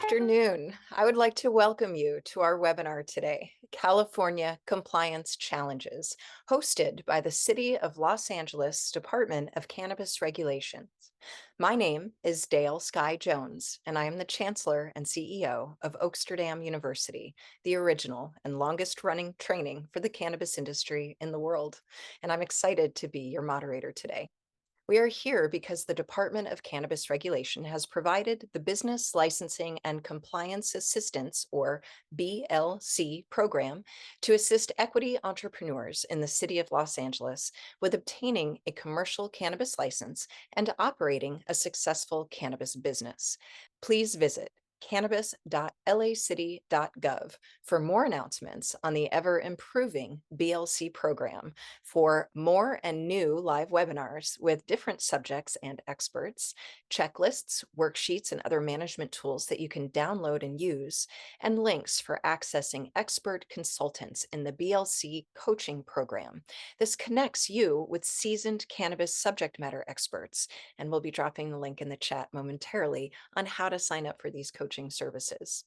afternoon. I would like to welcome you to our webinar today, California Compliance Challenges, hosted by the City of Los Angeles Department of Cannabis Regulations. My name is Dale Sky Jones, and I am the Chancellor and CEO of Oaksterdam University, the original and longest running training for the cannabis industry in the world. And I'm excited to be your moderator today. We are here because the Department of Cannabis Regulation has provided the Business Licensing and Compliance Assistance, or BLC, program to assist equity entrepreneurs in the city of Los Angeles with obtaining a commercial cannabis license and operating a successful cannabis business. Please visit cannabis.lacity.gov for more announcements on the ever-improving BLC program, for more and new live webinars with different subjects and experts, checklists, worksheets, and other management tools that you can download and use, and links for accessing expert consultants in the BLC coaching program. This connects you with seasoned cannabis subject matter experts, and we'll be dropping the link in the chat momentarily on how to sign up for these coaching services.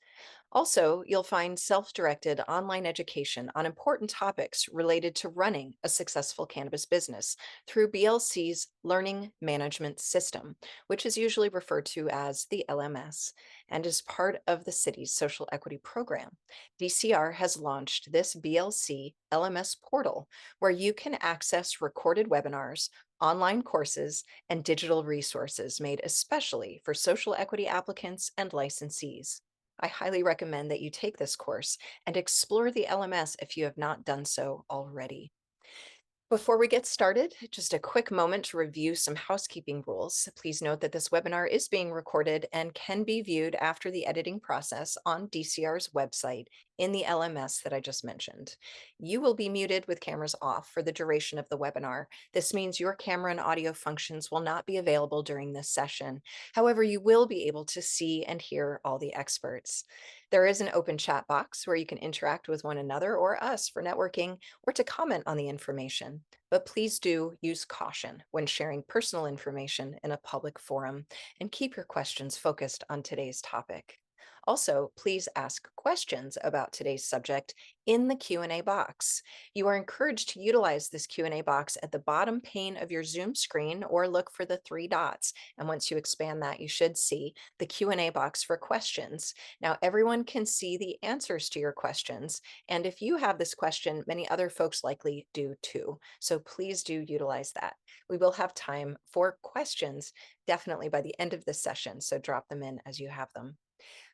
Also, you'll find self-directed online education on important topics related to running a successful cannabis business through BLC's Learning Management System, which is usually referred to as the LMS, and is part of the city's social equity program. DCR has launched this BLC LMS portal where you can access recorded webinars, online courses, and digital resources made especially for social equity applicants and licensees. I highly recommend that you take this course and explore the LMS if you have not done so already. Before we get started, just a quick moment to review some housekeeping rules. Please note that this webinar is being recorded and can be viewed after the editing process on DCR's website in the LMS that I just mentioned. You will be muted with cameras off for the duration of the webinar. This means your camera and audio functions will not be available during this session. However, you will be able to see and hear all the experts. There is an open chat box where you can interact with one another or us for networking or to comment on the information. But please do use caution when sharing personal information in a public forum, and keep your questions focused on today's topic. Also, please ask questions about today's subject in the Q&A box. You are encouraged to utilize this Q&A box at the bottom pane of your Zoom screen, or look for the three dots. And once you expand that, you should see the Q&A box for questions. Now, everyone can see the answers to your questions. And if you have this question, many other folks likely do too. So please do utilize that. We will have time for questions definitely by the end of this session, so drop them in as you have them.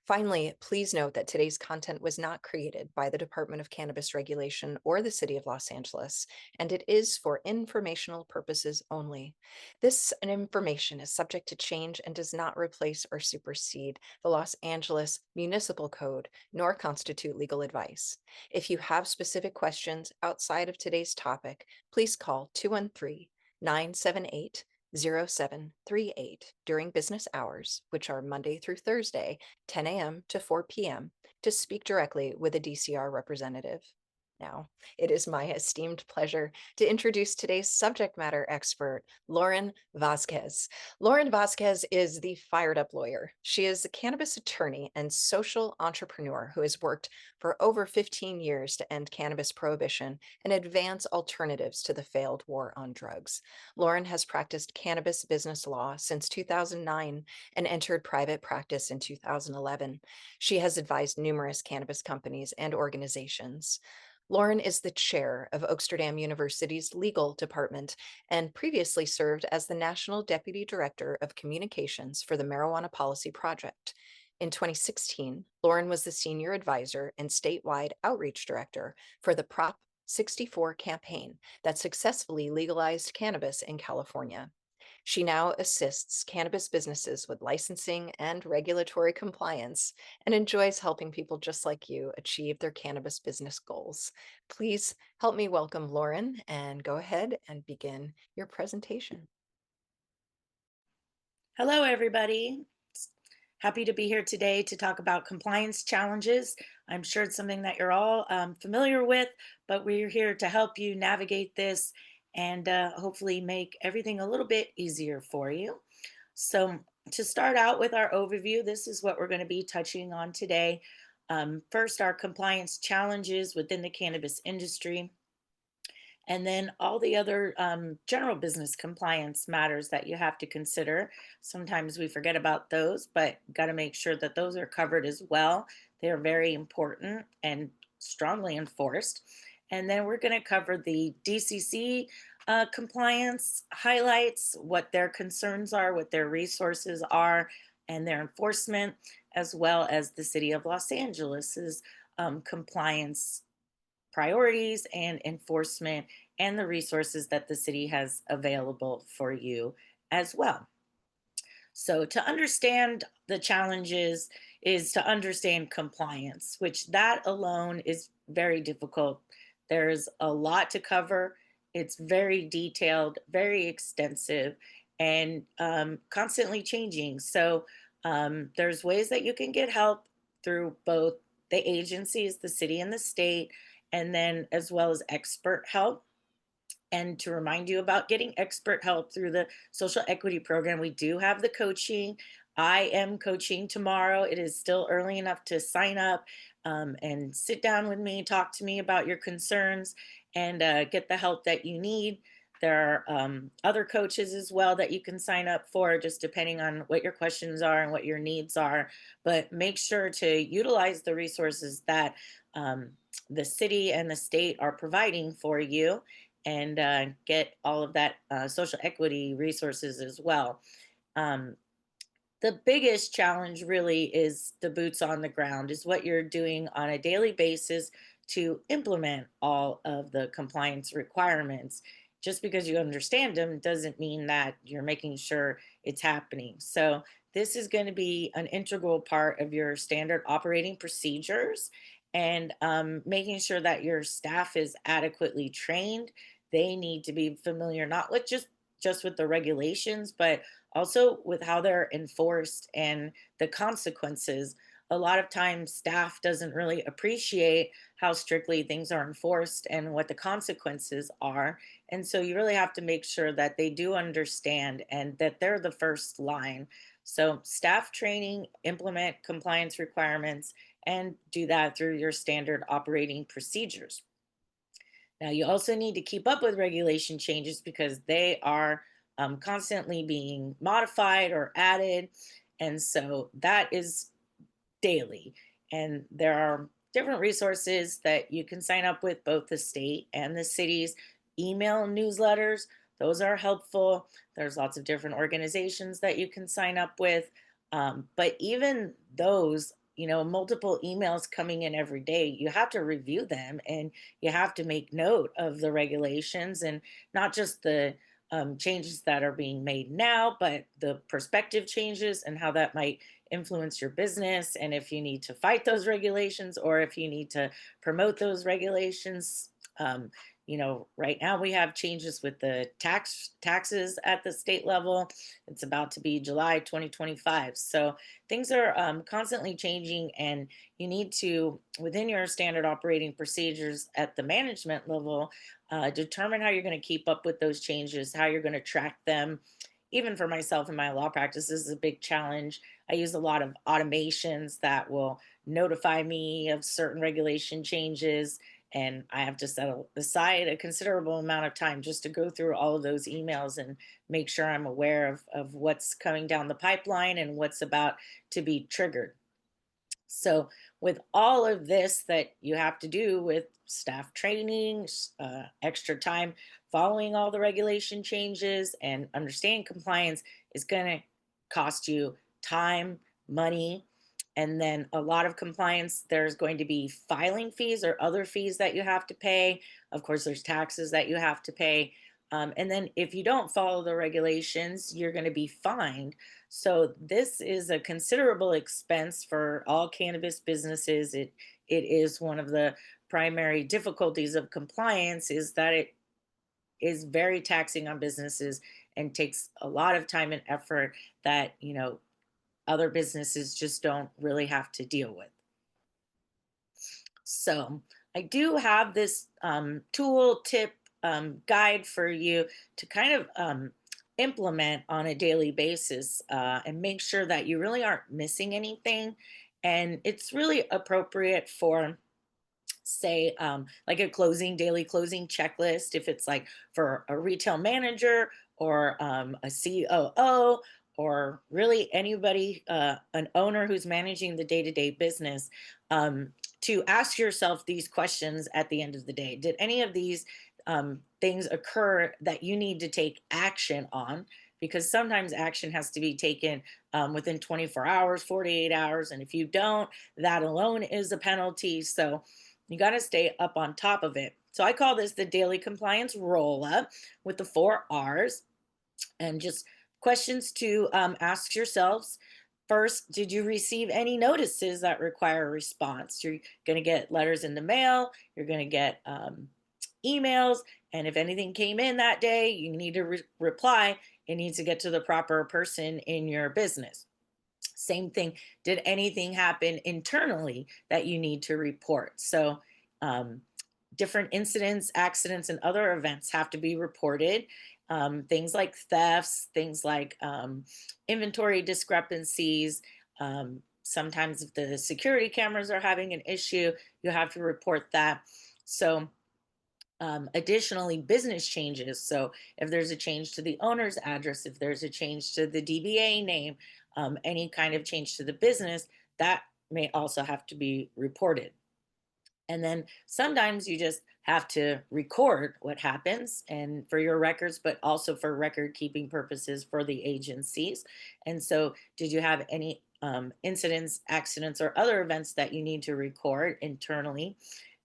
Finally, please note that today's content was not created by the Department of Cannabis Regulation or the City of Los Angeles, and it is for informational purposes only. This information is subject to change and does not replace or supersede the Los Angeles Municipal Code, nor constitute legal advice. If you have specific questions outside of today's topic, please call 213-978 0738 during business hours, which are Monday through Thursday, 10 a.m. to 4 p.m., to speak directly with a DCR representative. Now, it is my esteemed pleasure to introduce today's subject matter expert, Lauren Vasquez. Lauren Vasquez is the fired up lawyer. She is a cannabis attorney and social entrepreneur who has worked for over 15 years to end cannabis prohibition and advance alternatives to the failed war on drugs. Lauren has practiced cannabis business law since 2009 and entered private practice in 2011. She has advised numerous cannabis companies and organizations. Lauren is the chair of Oaksterdam University's legal department and previously served as the National Deputy Director of Communications for the Marijuana Policy Project. In 2016, Lauren was the senior advisor and statewide outreach director for the Prop 64 campaign that successfully legalized cannabis in California. She now assists cannabis businesses with licensing and regulatory compliance and enjoys helping people just like you achieve their cannabis business goals. Please help me welcome Lauren, and go ahead and begin your presentation. Hello, everybody. Happy to be here today to talk about compliance challenges. I'm sure it's something that you're all familiar with, but we're here to help you navigate this and hopefully make everything a little bit easier for you. So To start out with our overview, this is what we're going to be touching on today. First, our compliance challenges within the cannabis industry, and then all the other general business compliance matters that you have to consider. Sometimes we forget about those, but got to make sure that those are covered as well. They are very important and strongly enforced. And then we're going to cover the DCC compliance highlights, what their concerns are, what their resources are, and their enforcement, as well as the city of Los Angeles's compliance priorities and enforcement and the resources that the city has available for you as well. So to understand the challenges is to understand compliance, which that alone is very difficult. There's a lot to cover. It's very detailed, very extensive, and constantly changing. So there's ways that you can get help through both the agencies, the city and the state, and then as well as expert help. And to remind you about getting expert help through the social equity program, we do have the coaching. I am coaching tomorrow. It is still early enough to sign up and sit down with me, talk to me about your concerns, and get the help that you need. There are other coaches as well that you can sign up for, just depending on what your questions are and what your needs are. But make sure to utilize the resources that the city and the state are providing for you, and get all of that social equity resources as well. Um, the biggest challenge really is the boots on the ground, is what you're doing on a daily basis to implement all of the compliance requirements. Just because you understand them doesn't mean that you're making sure it's happening. So this is going to be an integral part of your standard operating procedures, and making sure that your staff is adequately trained. They need to be familiar not with just with the regulations, but also with how they're enforced and the consequences. A lot of times staff doesn't really appreciate how strictly things are enforced and what the consequences are, and so you really have to make sure that they do understand and that they're the first line. So staff training, implement compliance requirements, and do that through your standard operating procedures. Now, you also need to keep up with regulation changes because they are constantly being modified or added. And so that is daily. And there are different resources that you can sign up with, both the state and the city's email newsletters. Those are helpful. There's lots of different organizations that you can sign up with. But even those, multiple emails coming in every day, you have to review them and you have to make note of the regulations, and not just the changes that are being made now, but the prospective changes and how that might influence your business, and if you need to fight those regulations or if you need to promote those regulations. um, right now we have changes with the taxes at the state level. It's about to be July 2025, so things are constantly changing, and you need to, within your standard operating procedures at the management level, determine how you're going to keep up with those changes, how you're going to track them. Even for myself in my law practice, this is a big challenge. I use a lot of automations that will notify me of certain regulation changes, and I have to set aside a considerable amount of time just to go through all of those emails and make sure I'm aware of what's coming down the pipeline and what's about to be triggered. So, with all of this that you have to do with staff training, extra time following all the regulation changes, and understanding compliance is going to cost you time, money, and then a lot of compliance. There's going to be filing fees or other fees that you have to pay. Of course, there's taxes that you have to pay. And then if you don't follow the regulations, you're going to be fined. So this is a considerable expense for all cannabis businesses. It is one of the primary difficulties of compliance, is that it is very taxing on businesses and takes a lot of time and effort that, other businesses just don't really have to deal with. So I do have this tool tip guide for you to kind of implement on a daily basis, and make sure that you really aren't missing anything. And it's really appropriate for, say, like a daily closing checklist, if it's like for a retail manager or a COO, or really anybody, an owner who's managing the day-to-day business, to ask yourself these questions at the end of the day. Did any of these things occur that you need to take action on? Because sometimes action has to be taken within 24 hours, 48 hours, and if you don't, that alone is a penalty. So you got to stay up on top of it. So I call this the daily compliance roll up with the 4 R's, and just questions to ask yourselves. First, did you receive any notices that require a response? You're going to get letters in the mail, you're going to get emails, and if anything came in that day, you need to reply. It needs to get to the proper person in your business. Same thing. Did anything happen internally that you need to report? So, um, different incidents, accidents, and other events have to be reported. Things like thefts, things like inventory discrepancies. Sometimes, if the security cameras are having an issue, you have to report that. So, additionally, business changes. So, if there's a change to the owner's address, if there's a change to the DBA name, any kind of change to the business, that may also have to be reported. And then sometimes you just have to record what happens and for your records, but also for record keeping purposes for the agencies. And so, did you have any incidents, accidents, or other events that you need to record internally?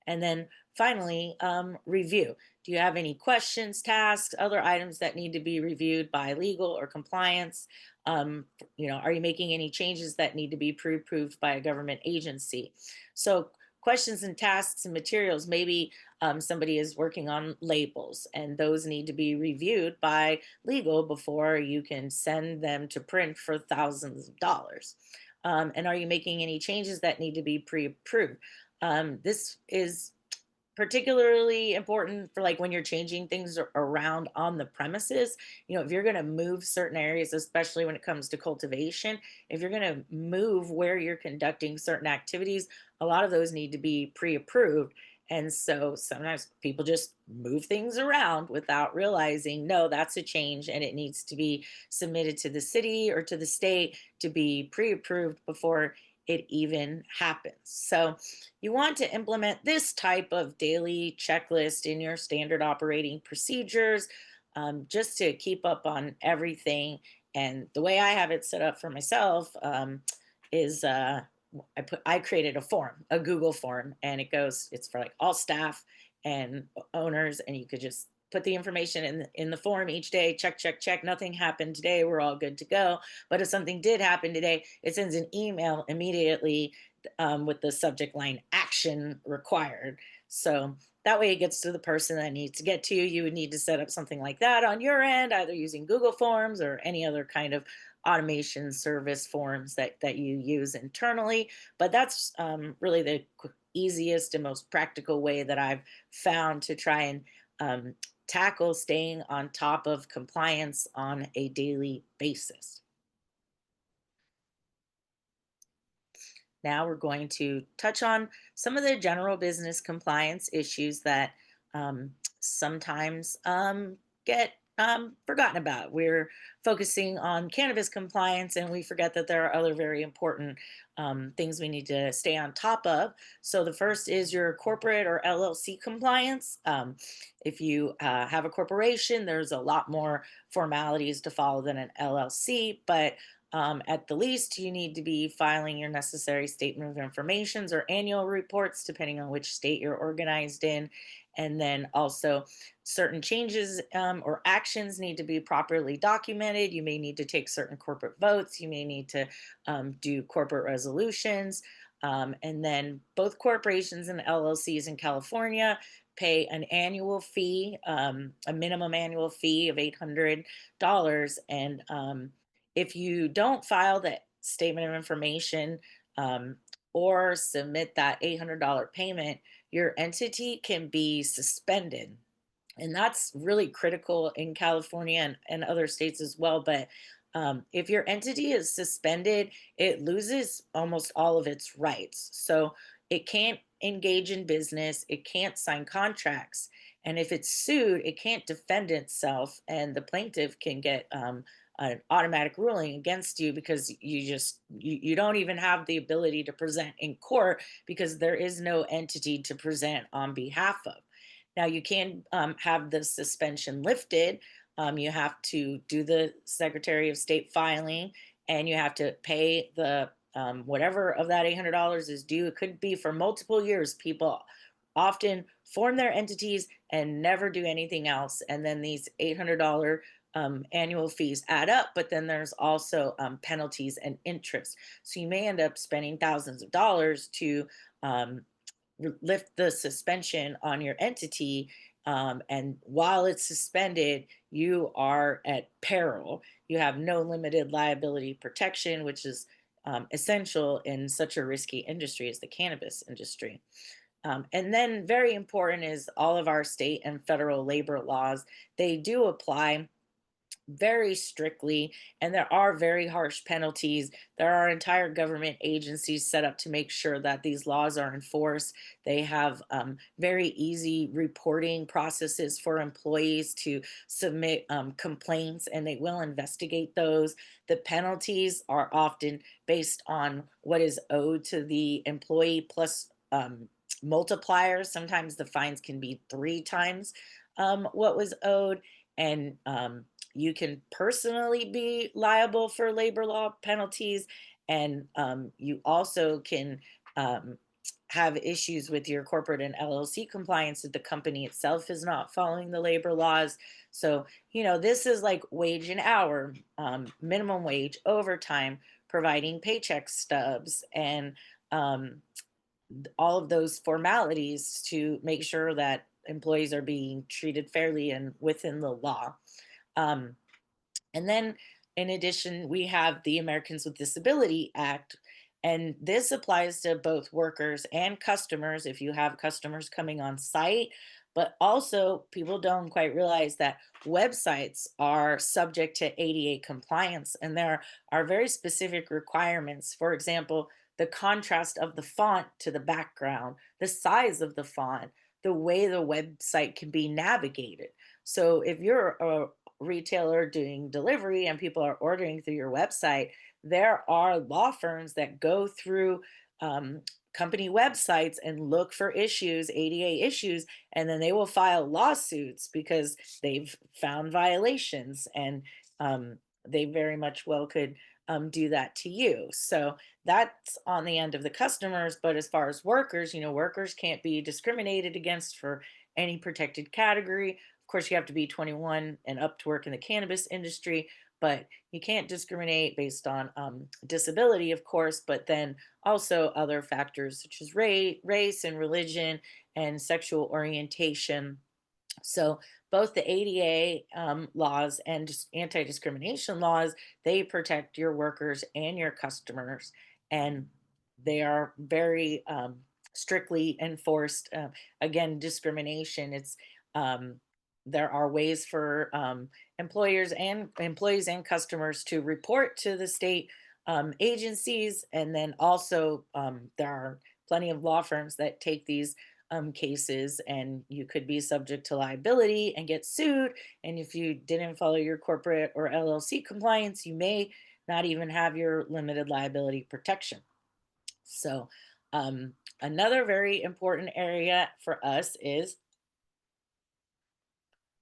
And then finally, review. Do you have any questions, tasks, other items that need to be reviewed by legal or compliance? Are you making any changes that need to be pre-approved by a government agency? So, questions and tasks and materials. Maybe somebody is working on labels, and those need to be reviewed by legal before you can send them to print for thousands of dollars. And are you making any changes that need to be pre-approved? This is particularly important for like when you're changing things around on the premises. If you're going to move certain areas, especially when it comes to cultivation, if you're going to move where you're conducting certain activities, a lot of those need to be pre-approved. And so sometimes people just move things around without realizing, no, that's a change and it needs to be submitted to the city or to the state to be pre-approved before it even happens. So you want to implement this type of daily checklist in your standard operating procedures, just to keep up on everything. And the way I have it set up for myself is I created a form, a Google form, and it's for like all staff and owners, and you could just put the information in the form each day. Check, check, check. Nothing happened today. We're all good to go. But if something did happen today, it sends an email immediately with the subject line "action required." So that way it gets to the person that needs to get to you. You would need to set up something like that on your end, either using Google Forms or any other kind of automation service forms that you use internally. But that's really the easiest and most practical way that I've found to try and um, tackle staying on top of compliance on a daily basis. Now we're going to touch on some of the general business compliance issues that sometimes get forgotten about. We're focusing on cannabis compliance, and we forget that there are other very important things we need to stay on top of. So the first is your corporate or LLC compliance. If you have a corporation, there's a lot more formalities to follow than an LLC, but at the least, you need to be filing your necessary statement of informations or annual reports, depending on which state you're organized in. And then also, certain changes or actions need to be properly documented. You may need to take certain corporate votes. You may need to do corporate resolutions. And then, both corporations and LLCs in California pay an annual fee, a minimum annual fee of $800. And if you don't file that statement of information or submit that $800 payment, your entity can be suspended And that's really critical in California and other states as well. But if your entity is suspended, it loses almost all of its rights. So it can't engage in business, it can't sign contracts. And if it's sued, it can't defend itself, and the plaintiff can get an automatic ruling against you because you don't even have the ability to present in court because there is no entity to present on behalf of. Now you can have the suspension lifted. You have to do the Secretary of State filing, and you have to pay the whatever of that $800 is due. It could be for multiple years. People often form their entities and never do anything else, and then these $800 annual fees add up. But then there's also penalties and interest. So you may end up spending thousands of dollars to um, lift the suspension on your entity. And while it's suspended, you are at peril. You have no limited liability protection, which is essential in such a risky industry as the cannabis industry. And then, very important is all of our state and federal labor laws. They do apply very strictly, and there are very harsh penalties. There are entire government agencies set up to make sure that these laws are enforced. They have very easy reporting processes for employees to submit complaints, and they will investigate those. The penalties are often based on what is owed to the employee plus multipliers. Sometimes the fines can be three times what was owed. And you can personally be liable for labor law penalties, and you also can um, have issues with your corporate and LLC compliance if the company itself is not following the labor laws. So, this is like wage and hour, minimum wage, overtime, providing paycheck stubs, and um, all of those formalities to make sure that employees are being treated fairly and within the law. Um, and then, in addition, we have the Americans with Disability Act. And this applies to both workers and customers if you have customers coming on site. But also, people don't quite realize that websites are subject to ADA compliance, and there are very specific requirements. For example, the contrast of the font to the background, the size of the font, the way the website can be navigated. So, if you're a retailer doing delivery and people are ordering through your website, there are law firms that go through um, company websites and look for issues, ADA issues, and then they will file lawsuits because they've found violations, and they very much well could do that to you. So that's on the end of the customers. But as far as workers, workers can't be discriminated against for any protected category. Of course, you have to be 21 and up to work in the cannabis industry, but you can't discriminate based on disability, of course, but then also other factors such as race and religion and sexual orientation. So both the ADA laws and anti-discrimination laws, they protect your workers and your customers, and they are very strictly enforced. Again, discrimination. It's there are ways for employees and customers to report to the state agencies, and then also there are plenty of law firms that take these cases, and you could be subject to liability and get sued. And if you didn't follow your corporate or LLC compliance, you may not even have your limited liability protection. So, another very important area for us is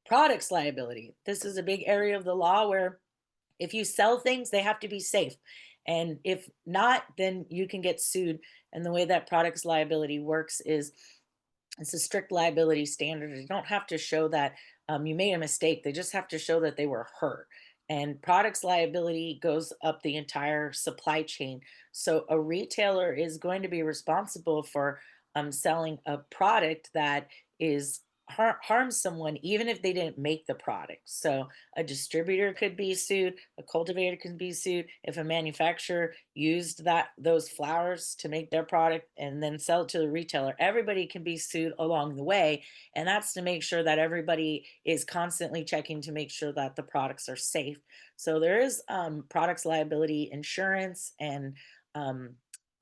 products liability. This is a big area of the law where if you sell things, they have to be safe. And if not, then you can get sued. And the way that products liability works is it's a strict liability standard. You don't have to show that you made a mistake. They just have to show that they were hurt. And products liability goes up the entire supply chain. So a retailer is going to be responsible for selling a product that is harm someone even if they didn't make the product. So a distributor could be sued, a cultivator can be sued if a manufacturer used those flowers to make their product and then sell it to the retailer. Everybody can be sued along the way, and that's to make sure that everybody is constantly checking to make sure that the products are safe. So there is products liability insurance and um,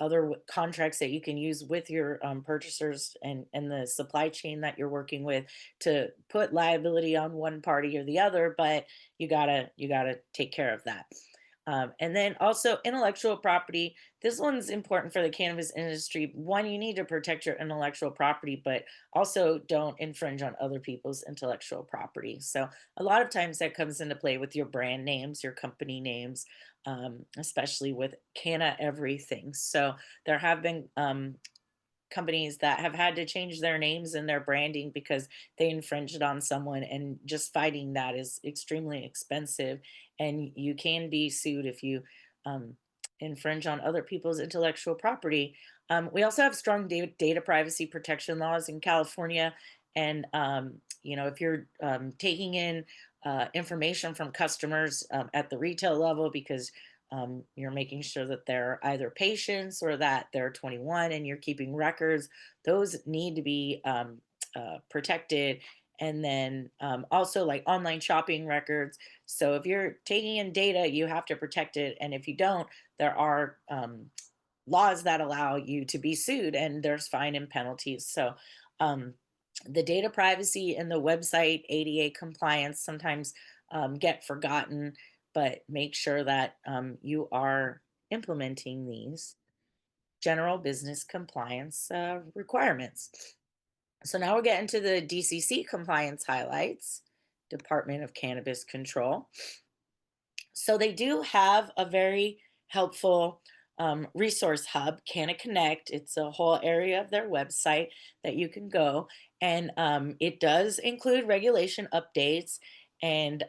other contracts that you can use with your purchasers and the supply chain that you're working with to put liability on one party or the other, but you gotta take care of that. And then also intellectual property. This one's important for the cannabis industry. One, you need to protect your intellectual property, but also don't infringe on other people's intellectual property. So a lot of times that comes into play with your brand names, your company names, especially with Canna Everything. So there have been companies that have had to change their names and their branding because they infringed on someone, and just fighting that is extremely expensive, and you can be sued if you um, infringe on other people's intellectual property. We also have strong data privacy protection laws in California, and if you're taking in information from customers at the retail level because you're making sure that they're either patients or that they're 21 and you're keeping records. Those need to be protected. And then also like online shopping records. So if you're taking in data, you have to protect it. And if you don't, there are laws that allow you to be sued and there's fine and penalties. So um, the data privacy and the website ADA compliance sometimes get forgotten, but make sure that you are implementing these general business compliance requirements. So now we're getting to the DCC compliance highlights, Department of Cannabis Control. So they do have a very helpful resource hub, Canna Connect. It's a whole area of their website that you can go, and it does include regulation updates and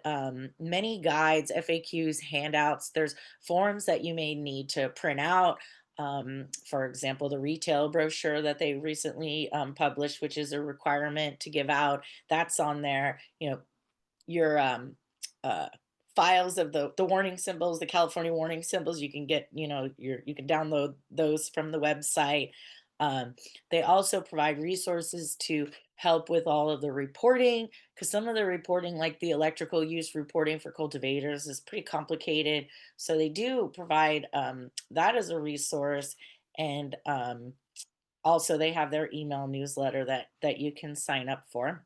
many guides, FAQs, handouts. There's forms that you may need to print out. For example, the retail brochure that they recently published, which is a requirement to give out, that's on there. Your uh files of the warning symbols, the California warning symbols, you can get, you can download those from the website. um, they also provide resources to help with all of the reporting, because some of the reporting, like the electrical use reporting for cultivators, is pretty complicated. So they do provide that as a resource. And also they have their email newsletter that you can sign up for.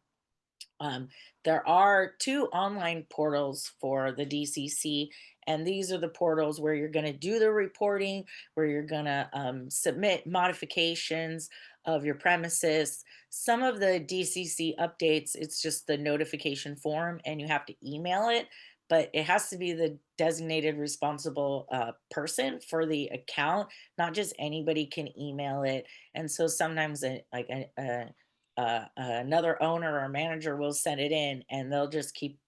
um, there are two online portals for the DCC, and these are the portals where you're going to do the reporting, where you're going to submit modifications of your premises. Some of the DCC updates, it's just the notification form, and you have to email it, but it has to be the designated responsible person for the account. Not just anybody can email it, and so sometimes another owner or manager will send it in and they'll just keep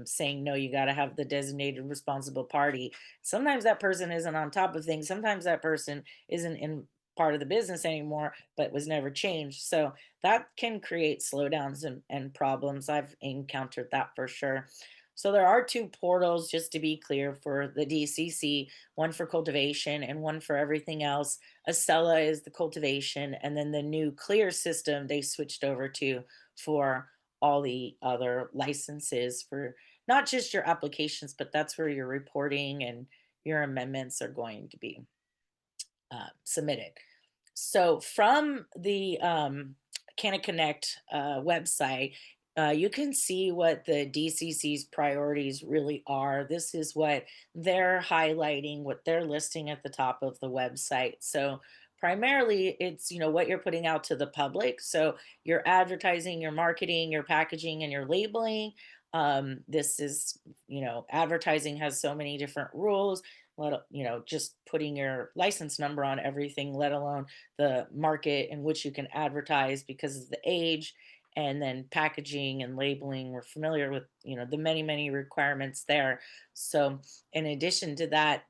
saying, no, you got to have the designated responsible party. Sometimes that person isn't on top of things. Sometimes that person isn't in part of the business anymore, but was never changed. So that can create slowdowns and problems. I've encountered that for sure. So there are two portals, just to be clear, for the DCC, one for cultivation and one for everything else. Acela is the cultivation, and then the new Clear system they switched over to for all the other licenses for not just your applications, but that's where your reporting and your amendments are going to be submitted. So from the Canna Connect website, you can see what the DCC's priorities really are. This is what they're highlighting, what they're listing at the top of the website. So primarily it's, what you're putting out to the public. So your advertising, your marketing, your packaging, and your labeling. This is, advertising has so many different rules. Just putting your license number on everything, let alone the market in which you can advertise because of the age. And then packaging and labeling, we're familiar with, the many many requirements there. So in addition to that,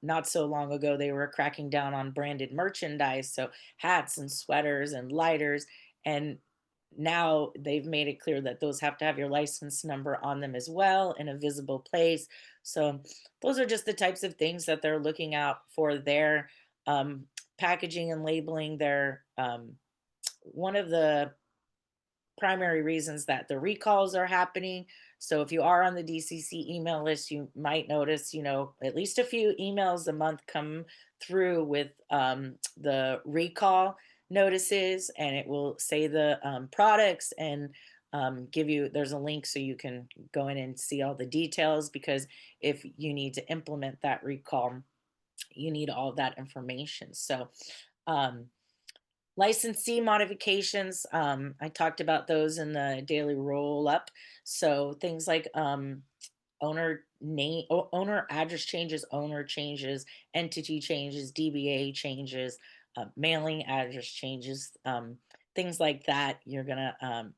not so long ago they were cracking down on branded merchandise, so hats and sweaters and lighters. And now they've made it clear that those have to have your license number on them as well in a visible place. So those are just the types of things that they're looking out for their um, packaging and labeling. Their one of the primary reasons that the recalls are happening. So if you are on the DCC email list, you might notice, at least a few emails a month come through with the recall notices, and it will say the products and give you, there's a link so you can go in and see all the details, because if you need to implement that recall, you need all of that information. So, um, licensee modifications, I talked about those in the daily roll up. So things like owner address changes, owner changes, entity changes, DBA changes, mailing address changes, things like that.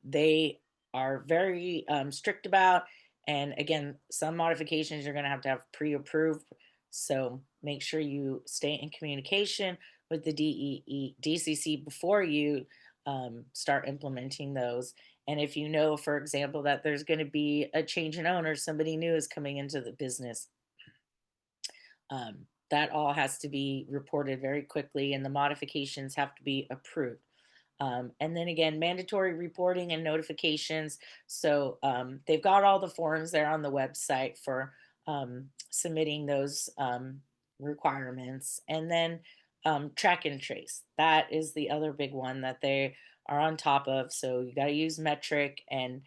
They are very strict about. And again, some modifications you're gonna have pre-approved. So make sure you stay in communication with the DCC before you start implementing those. And if you know, for example, that there's going to be a change in owner, somebody new is coming into the business, that all has to be reported very quickly, and the modifications have to be approved. And then again, mandatory reporting and notifications. So they've got all the forms there on the website for submitting those requirements. And then track and trace. That is the other big one that they are on top of. So you got to use metric, and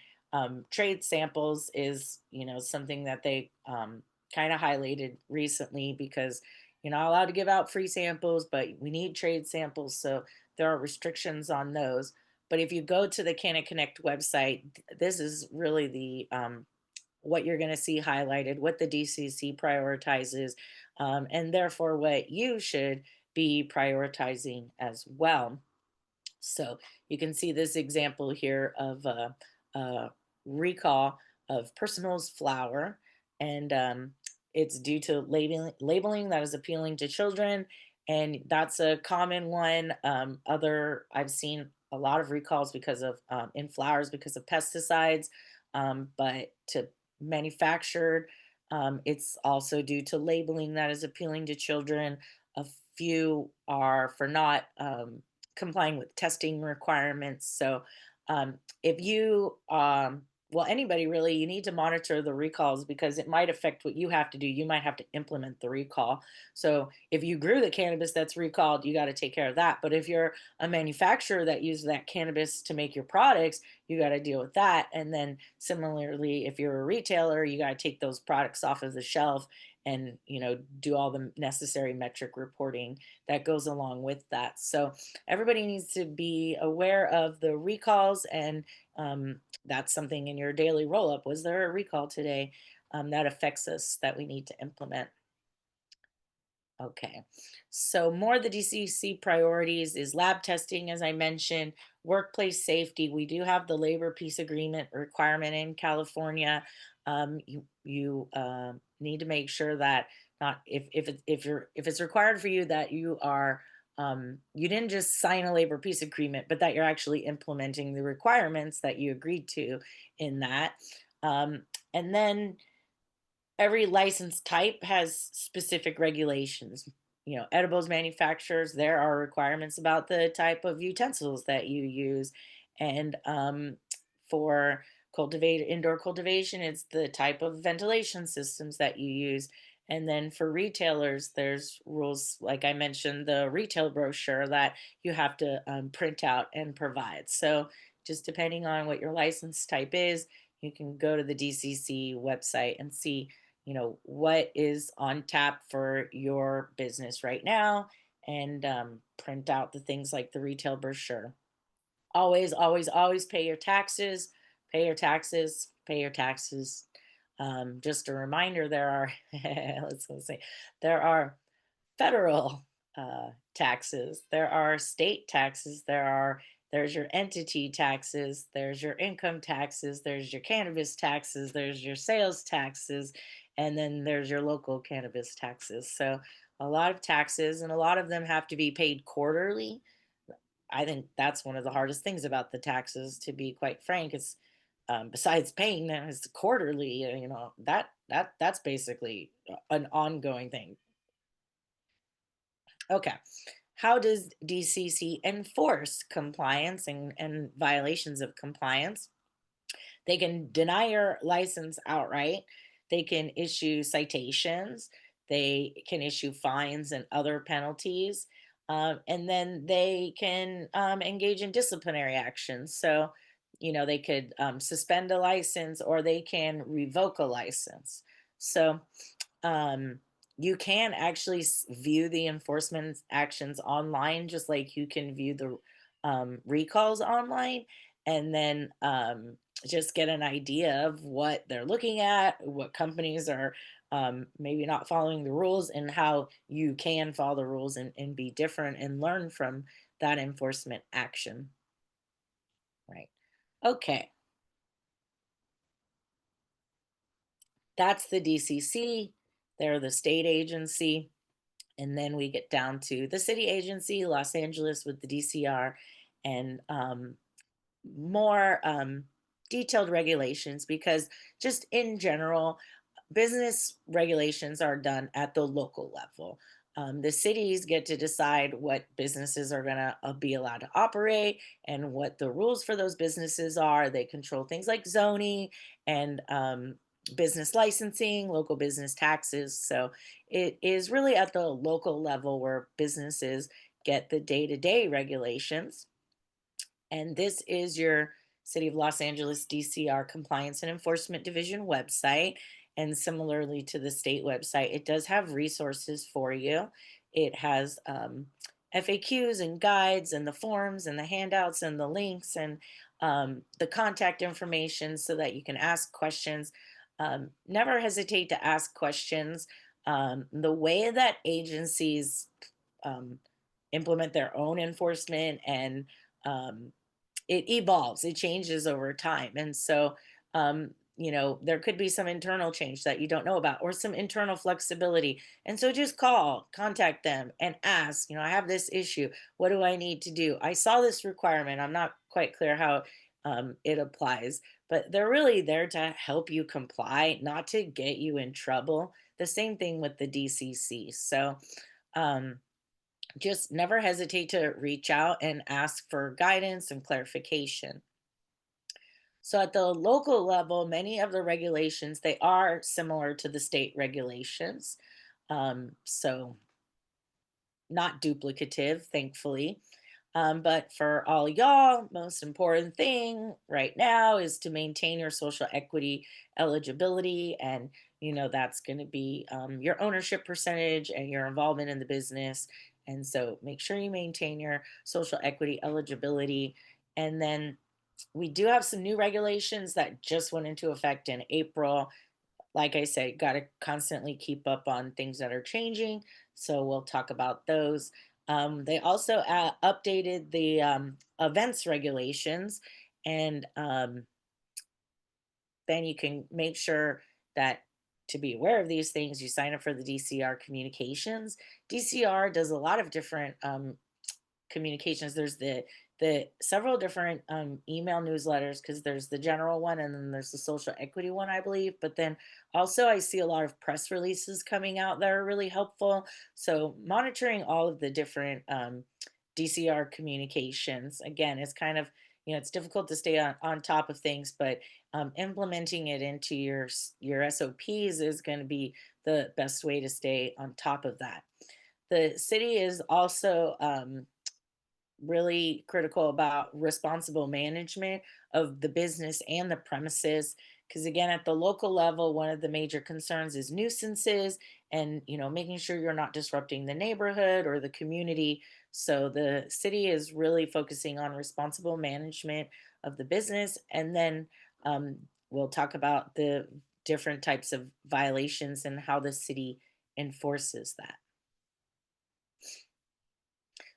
trade samples is, something that they kind of highlighted recently, because you're not allowed to give out free samples, but we need trade samples. So there are restrictions on those. But if you go to the Canna Connect website, this is really the what you're going to see highlighted, what the DCC prioritizes, and therefore what you should be prioritizing as well. So you can see this example here of a recall of Personal's flour, and it's due to labeling that is appealing to children, and that's a common one. Other I've seen a lot of recalls because of in flours because of pesticides, but to manufactured, it's also due to labeling that is appealing to children. A few are for not complying with testing requirements. So if you well, anybody really, you need to monitor the recalls, because it might affect what you have to do. You might have to implement the recall. So if you grew the cannabis that's recalled, you got to take care of that. But if you're a manufacturer that uses that cannabis to make your products, you got to deal with that. And then similarly, if you're a retailer, you got to take those products off of the shelf and do all the necessary metric reporting that goes along with that. So everybody needs to be aware of the recalls, and that's something in your daily roll up. Was there a recall today that affects us that we need to implement? Okay. So more of the DCC priorities is lab testing, as I mentioned, workplace safety. We do have the labor peace agreement requirement in California. You need to make sure that, not if it's required for you, that you didn't just sign a labor peace agreement, but that you're actually implementing the requirements that you agreed to in that. And then every license type has specific regulations. Edibles manufacturers, there are requirements about the type of utensils that you use. And for indoor cultivation, it's the type of ventilation systems that you use. And then for retailers, there's rules, like I mentioned, the retail brochure that you have to print out and provide. So just depending on what your license type is, you can go to the DCC website and see what is on tap for your business right now, and print out the things like the retail brochure. Always, always, always pay your taxes, pay your taxes, pay your taxes. Just a reminder, there are, let's say, there are federal taxes, there are state taxes, there's your entity taxes, there's your income taxes, there's your cannabis taxes, there's your sales taxes, and then there's your local cannabis taxes. So a lot of taxes, and a lot of them have to be paid quarterly. I think that's one of the hardest things about the taxes, to be quite frank, is besides paying them is quarterly. That's basically an ongoing thing. Okay. How does DCC enforce compliance and violations of compliance? They can deny your license outright. They can issue citations. They can issue fines and other penalties. And then they can engage in disciplinary actions. So, they could suspend a license or they can revoke a license. So, um, you can actually view the enforcement actions online, just like you can view the recalls online, and then just get an idea of what they're looking at, what companies are maybe not following the rules, and how you can follow the rules and be different and learn from that enforcement action. Right. Okay. That's the DCC. They're the state agency. And then we get down to the city agency, Los Angeles, with the DCR, and more detailed regulations, because just in general, business regulations are done at the local level. The cities get to decide what businesses are going to be allowed to operate and what the rules for those businesses are. They control things like zoning and business licensing, local business taxes. So it is really at the local level where businesses get the day to day regulations. And this is your City of Los Angeles DCR Compliance and Enforcement Division website. And similarly to the state website, it does have resources for you. It has FAQs and guides and the forms and the handouts and the links and the contact information so that you can ask questions. Never hesitate to ask questions. The way that agencies um, implement their own enforcement and um, it evolves, it changes over time. And so, there could be some internal change that you don't know about or some internal flexibility. And so just contact them and ask, I have this issue. What do I need to do? I saw this requirement. I'm not quite clear how it applies, but they're really there to help you comply, not to get you in trouble. The same thing with the DCC. So, um, just never hesitate to reach out and ask for guidance and clarification. So at the local level, many of the regulations, they are similar to the state regulations. So not duplicative, thankfully. But for all y'all, most important thing right now is to maintain your social equity eligibility. And, that's going to be your ownership percentage and your involvement in the business. And so make sure you maintain your social equity eligibility. And then we do have some new regulations that just went into effect in April. Like I said, got to constantly keep up on things that are changing. So we'll talk about those. They also updated the events regulations, and then you can make sure that to be aware of these things, you sign up for the DCR communications. DCR does a lot of different communications. There's the several different email newsletters, because there's the general one and then there's the social equity one, I believe. But then also I see a lot of press releases coming out that are really helpful. So monitoring all of the different DCR communications, again, is kind of, it's difficult to stay on top of things, but implementing it into your SOPs is going to be the best way to stay on top of that. The city is also really critical about responsible management of the business and the premises, because again, at the local level, one of the major concerns is nuisances and, making sure you're not disrupting the neighborhood or the community. So the city is really focusing on responsible management of the business. And then we'll talk about the different types of violations and how the city enforces that.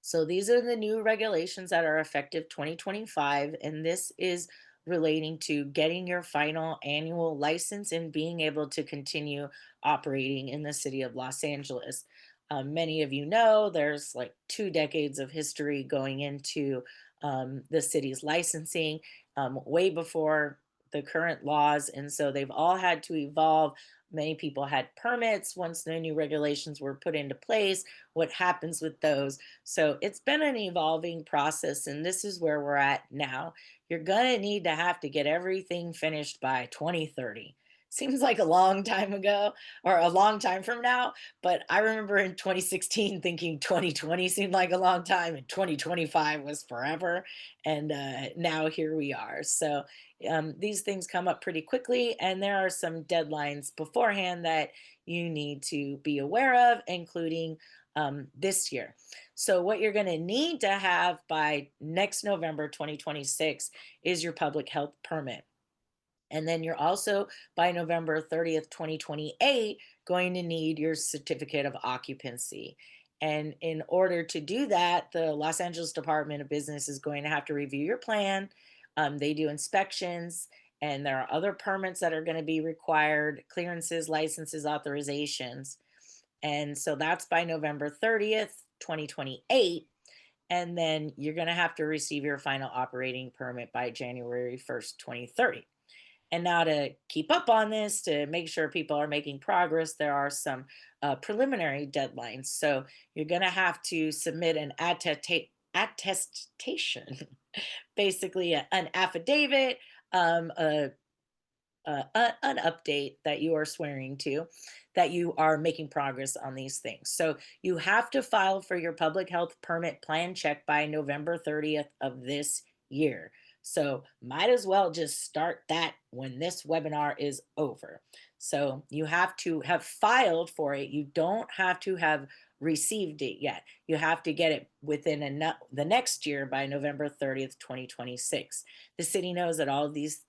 So these are the new regulations that are effective 2025, and this is relating to getting your final annual license and being able to continue operating in the city of Los Angeles. Many of you know there's like 2 decades of history going into the city's licensing, way before the current laws. And so they've all had to evolve. Many people had permits once the new regulations were put into place. What happens with those? So it's been an evolving process, and this is where we're at now. You're going to need to have to get everything finished by 2030. Seems like a long time ago or a long time from now, but I remember in 2016 thinking 2020 seemed like a long time and 2025 was forever. And now here we are. So these things come up pretty quickly, and there are some deadlines beforehand that you need to be aware of, including this year. So, what you're going to need to have by next November 2026 is your public health permit. And then you're also by November 30th, 2028, going to need your certificate of occupancy. And in order to do that, the Los Angeles Department of Business is going to have to review your plan. They do inspections, and there are other permits that are going to be required, clearances, licenses, authorizations. And so that's by November 30th, 2028. And then you're going to have to receive your final operating permit by January 1st, 2030. And now to keep up on this, to make sure people are making progress, there are some preliminary deadlines. So you're going to have to submit an attestation, basically an affidavit, an update that you are swearing to that you are making progress on these things. So you have to file for your public health permit plan check by November 30th of this year. So might as well just start that when this webinar is over. So you have to have filed for it. You don't have to have received it yet. You have to get it within the next year by November 30th, 2026. The city knows that all of these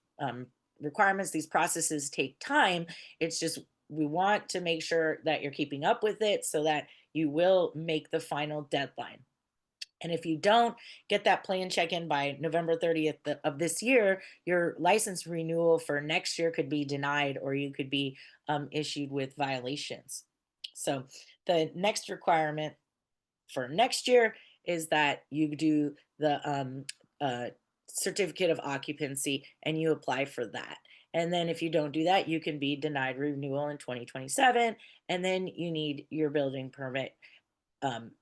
requirements, these processes take time. It's just we want to make sure that you're keeping up with it so that you will make the final deadline. And if you don't get that plan check in by November 30th of this year, your license renewal for next year could be denied, or you could be issued with violations. So the next requirement for next year is that you do the certificate of occupancy and you apply for that. And then if you don't do that, you can be denied renewal in 2027. And then you need your building permit.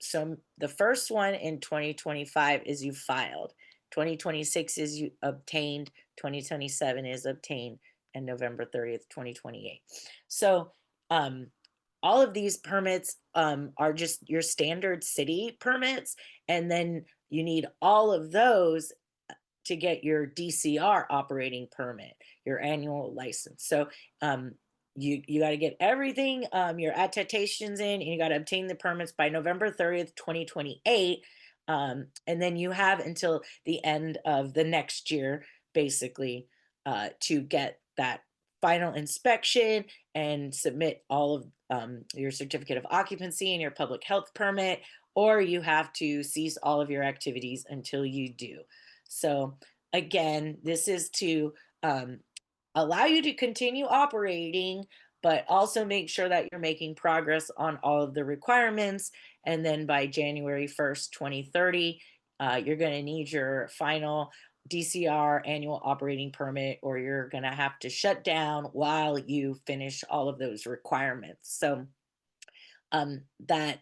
So the first one in 2025 is you filed. 2026 is you obtained. 2027 is obtained. And November 30th, 2028. So um, all of these permits are just your standard city permits. And then you need all of those to get your DCR operating permit, your annual license. So you got to get everything, your attestations in, and you got to obtain the permits by November 30th, 2028. And then you have until the end of the next year, basically, to get that final inspection and submit all of your certificate of occupancy and your public health permit, or you have to cease all of your activities until you do. So, again, this is to allow you to continue operating, but also make sure that you're making progress on all of the requirements. And then by January 1st, 2030, you're going to need your final DCR annual operating permit, or you're going to have to shut down while you finish all of those requirements. So, that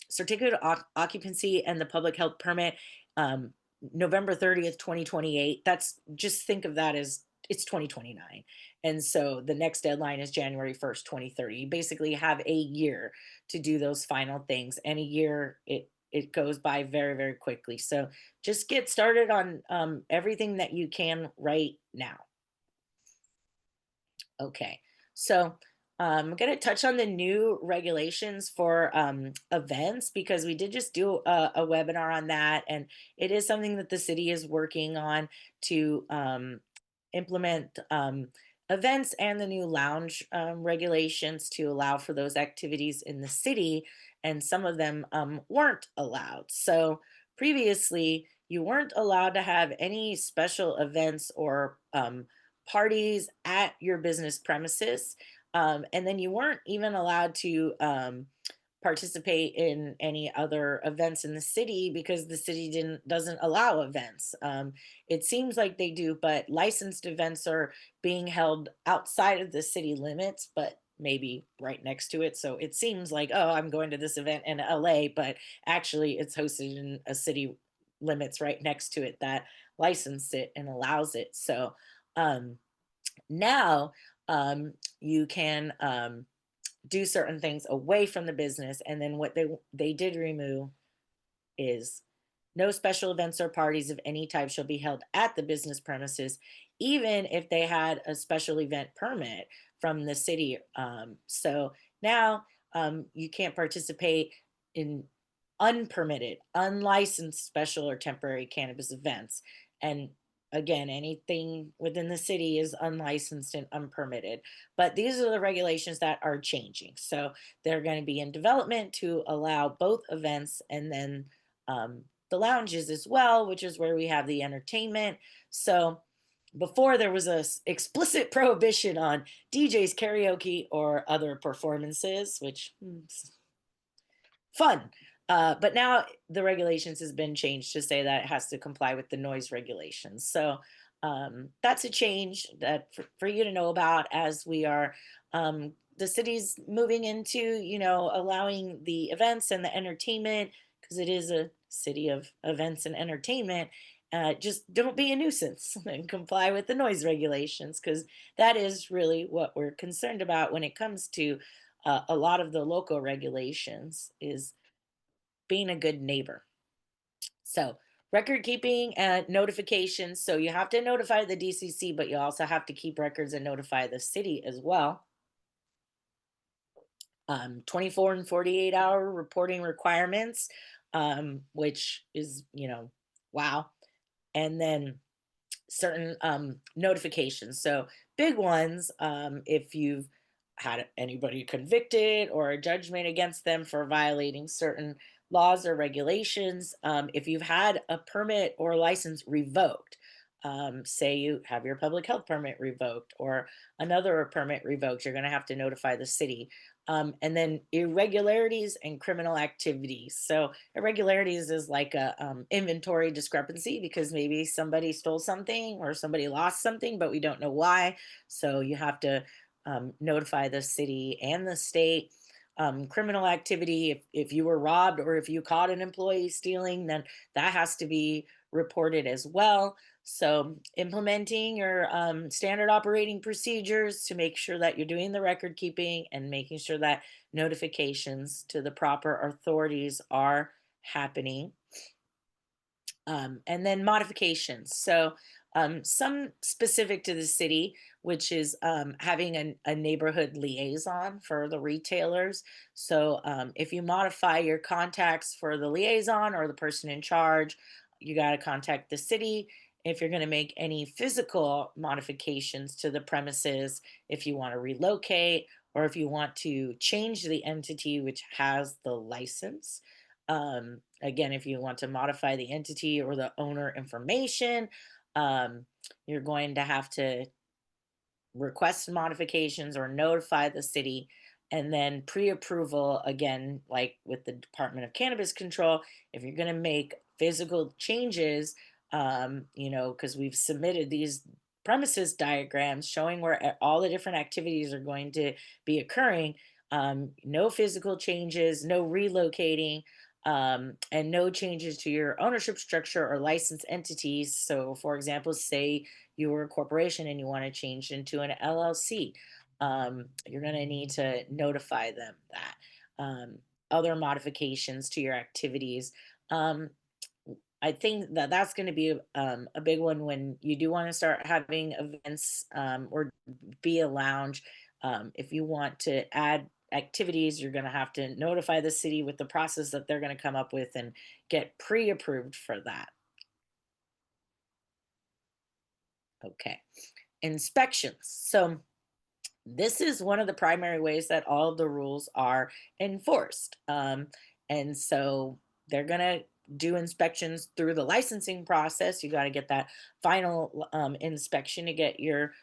certificate of occupancy and the public health permit, um, November 30th, 2028. That's just think of that as it's 2029. And so the next deadline is January 1st, 2030. You basically have a year to do those final things. And a year it goes by very, very quickly. So just get started on everything that you can right now. Okay. So I'm going to touch on the new regulations for events, because we did just do a webinar on that. And it is something that the city is working on to implement events and the new lounge regulations to allow for those activities in the city. And some of them weren't allowed. So previously, you weren't allowed to have any special events or parties at your business premises. And then you weren't even allowed to participate in any other events in the city because the city doesn't allow events. It seems like they do, but licensed events are being held outside of the city limits, but maybe right next to it. So it seems like, oh, I'm going to this event in LA, but actually it's hosted in a city limits right next to it that licensed it and allows it. So um, now you can do certain things away from the business. And then what they did remove is no special events or parties of any type shall be held at the business premises, even if they had a special event permit from the city. So now you can't participate in unpermitted, unlicensed special or temporary cannabis events. And again, anything within the city is unlicensed and unpermitted. But these are the regulations that are changing. So they're going to be in development to allow both events and then the lounges as well, which is where we have the entertainment. So before there was a explicit prohibition on DJs, karaoke, or other performances, which fun. But now the regulations has been changed to say that it has to comply with the noise regulations. So that's a change that for you to know about as we are the city's moving into, allowing the events and the entertainment because it is a city of events and entertainment. Just don't be a nuisance and comply with the noise regulations because that is really what we're concerned about when it comes to a lot of the local regulations is being a good neighbor. So, record keeping and notifications. So, you have to notify the DCC, but you also have to keep records and notify the city as well. 24 and 48-hour reporting requirements, which is, wow. And then certain notifications. So big ones, if you've had anybody convicted or a judgment against them for violating certain laws or regulations, if you've had a permit or license revoked, say you have your public health permit revoked or another permit revoked, you're going to have to notify the city. And then irregularities and criminal activities. So irregularities is like a inventory discrepancy because maybe somebody stole something or somebody lost something, but we don't know why. So you have to notify the city and the state. Criminal activity, if you were robbed or if you caught an employee stealing, then that has to be reported as well. So, implementing your standard operating procedures to make sure that you're doing the record keeping and making sure that notifications to the proper authorities are happening. And then modifications. So, some specific to the city, which is having a neighborhood liaison for the retailers. So, if you modify your contacts for the liaison or the person in charge, you got to contact the city. If you're going to make any physical modifications to the premises, if you want to relocate or if you want to change the entity which has the license, again, if you want to modify the entity or the owner information, you're going to have to request modifications or notify the city. And then pre approval, again, like with the Department of Cannabis Control, if you're going to make physical changes, because we've submitted these premises diagrams showing where all the different activities are going to be occurring. No physical changes, no relocating, and no changes to your ownership structure or licensed entities. So, for example, say you were a corporation and you want to change into an LLC, you're going to need to notify them that. Other modifications to your activities. Um, I think that that's going to be a big one when you do want to start having events or be a lounge. If you want to add activities, you're going to have to notify the city with the process that they're going to come up with and get pre approved for that. Okay. Inspections. So, this is one of the primary ways that all of the rules are enforced. And so they're going to do inspections through the licensing process. You got to get that final inspection to get your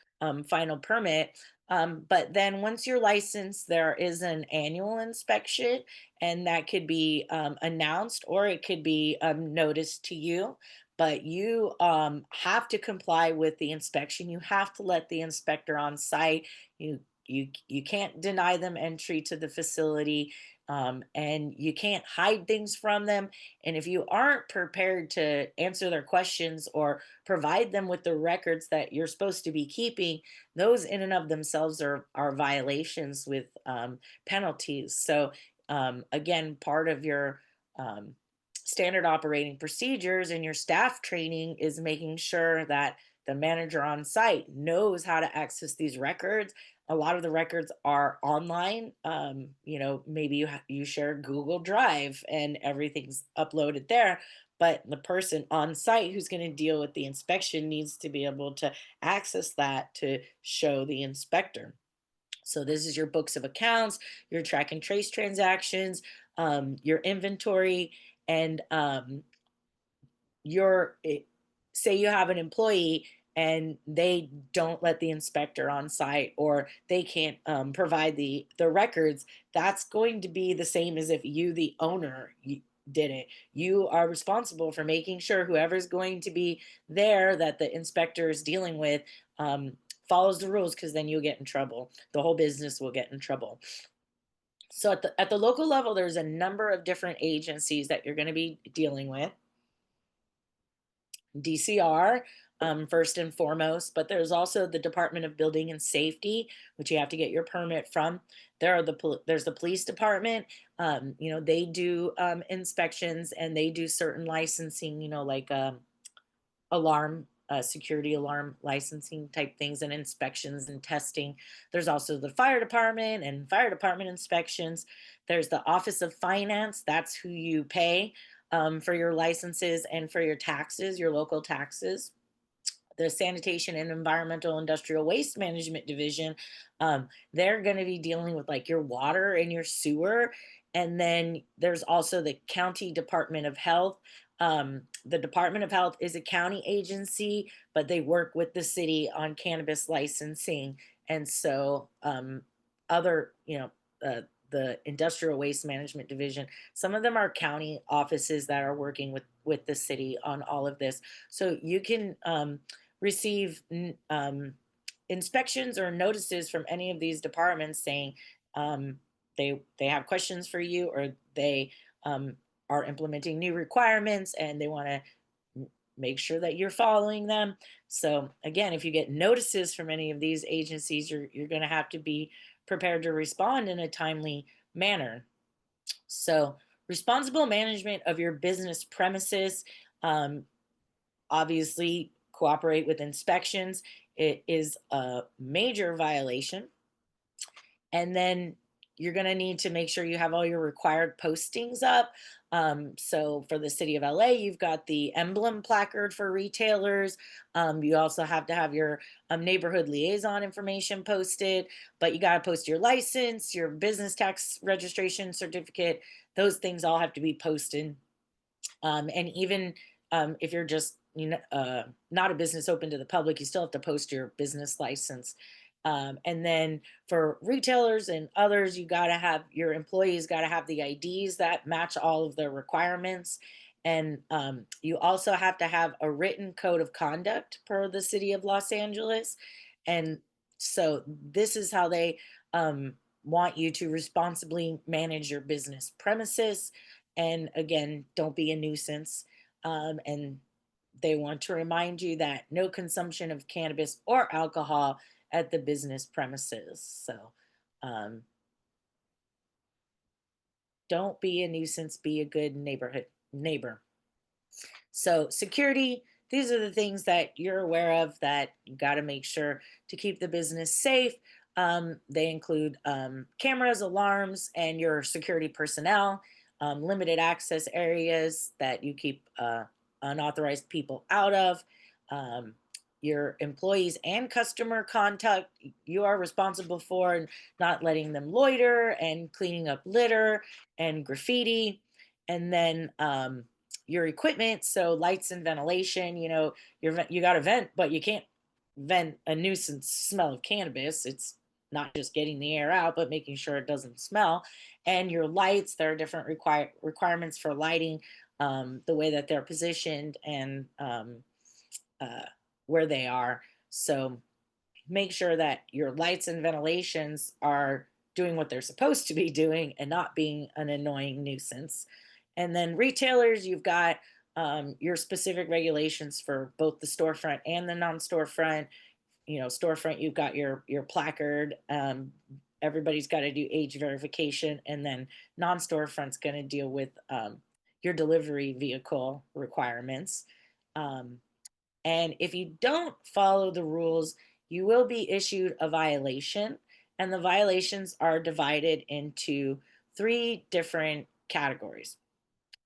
final permit. But then once you're licensed, there is an annual inspection, and that could be announced or it could be noticed to you. But you have to comply with the inspection. You have to let the inspector on site. You can't deny them entry to the facility, and you can't hide things from them. And if you aren't prepared to answer their questions or provide them with the records that you're supposed to be keeping, those in and of themselves are violations with penalties. So again, part of your um, standard operating procedures and your staff training is making sure that the manager on site knows how to access these records. A lot of the records are online. Maybe you share Google Drive and everything's uploaded there, but the person on site who's going to deal with the inspection needs to be able to access that to show the inspector. So this is your books of accounts, your track and trace transactions, your inventory, and say you have an employee and they don't let the inspector on site, or they can't provide the records. That's going to be the same as if you, the owner, did it. You are responsible for making sure whoever's going to be there that the inspector is dealing with follows the rules, because then you'll get in trouble. The whole business will get in trouble. So at the local level, there's a number of different agencies that you're going to be dealing with. DCR, first and foremost, but there's also the Department of Building and Safety, which you have to get your permit from. There's the police department. They do inspections, and they do certain licensing. Like alarm. Security alarm licensing type things, and inspections and testing. There's also the fire department and fire department inspections. There's the Office of Finance. That's who you pay for your licenses and for your taxes, your local taxes. The Sanitation and Environmental Industrial Waste Management Division, they're going to be dealing with like your water and your sewer. And then there's also the County Department of Health. The Department of Health is a county agency, but they work with the city on cannabis licensing. And so, the Industrial Waste Management Division, some of them are county offices that are working with the city on all of this. So you can receive inspections or notices from any of these departments saying they have questions for you, or they are implementing new requirements and they want to make sure that you're following them. So again, if you get notices from any of these agencies, you're going to have to be prepared to respond in a timely manner. So responsible management of your business premises. Um, Obviously cooperate with inspections. It is a major violation. And then you're going to need to make sure you have all your required postings up. So for the city of LA, you've got the emblem placard for retailers. You also have to have your neighborhood liaison information posted, but you got to post your license, your business tax registration certificate. Those things all have to be posted. And even if you're just not a business open to the public, you still have to post your business license. And then for retailers and others, you got to have your employees got to have the IDs that match all of the requirements. And you also have to have a written code of conduct per the city of Los Angeles. And so this is how they want you to responsibly manage your business premises. And again, don't be a nuisance. And they want to remind you that no consumption of cannabis or alcohol at the business premises. So um, don't be a nuisance, be a good neighborhood neighbor. So, security, these are the things that you're aware of that you got to make sure to keep the business safe. They include cameras, alarms, and your security personnel, limited access areas that you keep unauthorized people out of. Um, your employees and customer contact, you are responsible for not letting them loiter and cleaning up litter and graffiti. And then your equipment, so lights and ventilation. You got to vent, but you can't vent a nuisance smell of cannabis. It's not just getting the air out, but making sure it doesn't smell. And your lights, there are different requirements for lighting, the way that they're positioned and uh, where they are. So make sure that your lights and ventilations are doing what they're supposed to be doing and not being an annoying nuisance. And then retailers, you've got your specific regulations for both the storefront and the non-storefront. Storefront, you've got your placard. Everybody's got to do age verification, and then non-storefront's going to deal with your delivery vehicle requirements. Um, and if you don't follow the rules, you will be issued a violation. And the violations are divided into three different categories: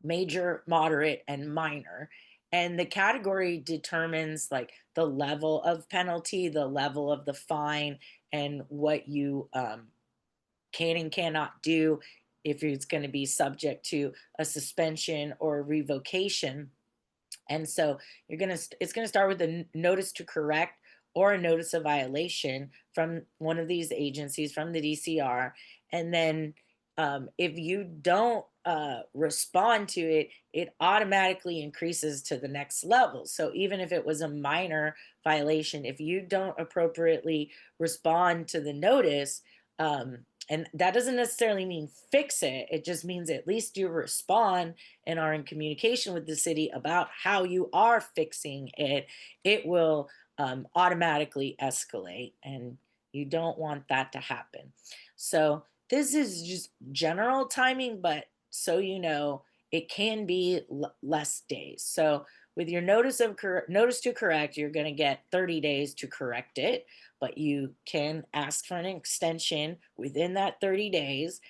major, moderate, and minor. And the category determines like the level of penalty, the level of the fine, and what you can and cannot do, if it's going to be subject to a suspension or revocation. And so it's gonna start with a notice to correct or a notice of violation from one of these agencies, from the DCR. And then if you don't respond to it, it automatically increases to the next level. So even if it was a minor violation, if you don't appropriately respond to the notice, and that doesn't necessarily mean fix it, it just means at least you respond and are in communication with the city about how you are fixing it, it will automatically escalate. And you don't want that to happen. So, this is just general timing, but so you know, it can be less days. So, with your notice to correct, you're going to get 30 days to correct it, but you can ask for an extension within that 30 days.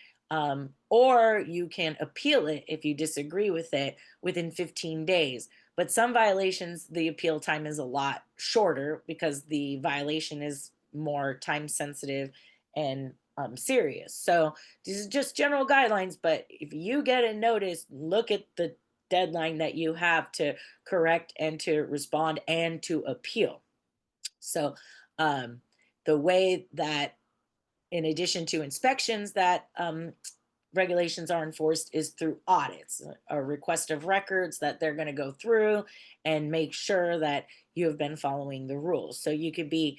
Or you can appeal it if you disagree with it within 15 days. But some violations, the appeal time is a lot shorter because the violation is more time sensitive and serious. So these are just general guidelines. But if you get a notice, look at the deadline that you have to correct and to respond and to appeal. So um, the way that, in addition to inspections, that regulations are enforced is through audits, a request of records that they're going to go through and make sure that you have been following the rules. So you could be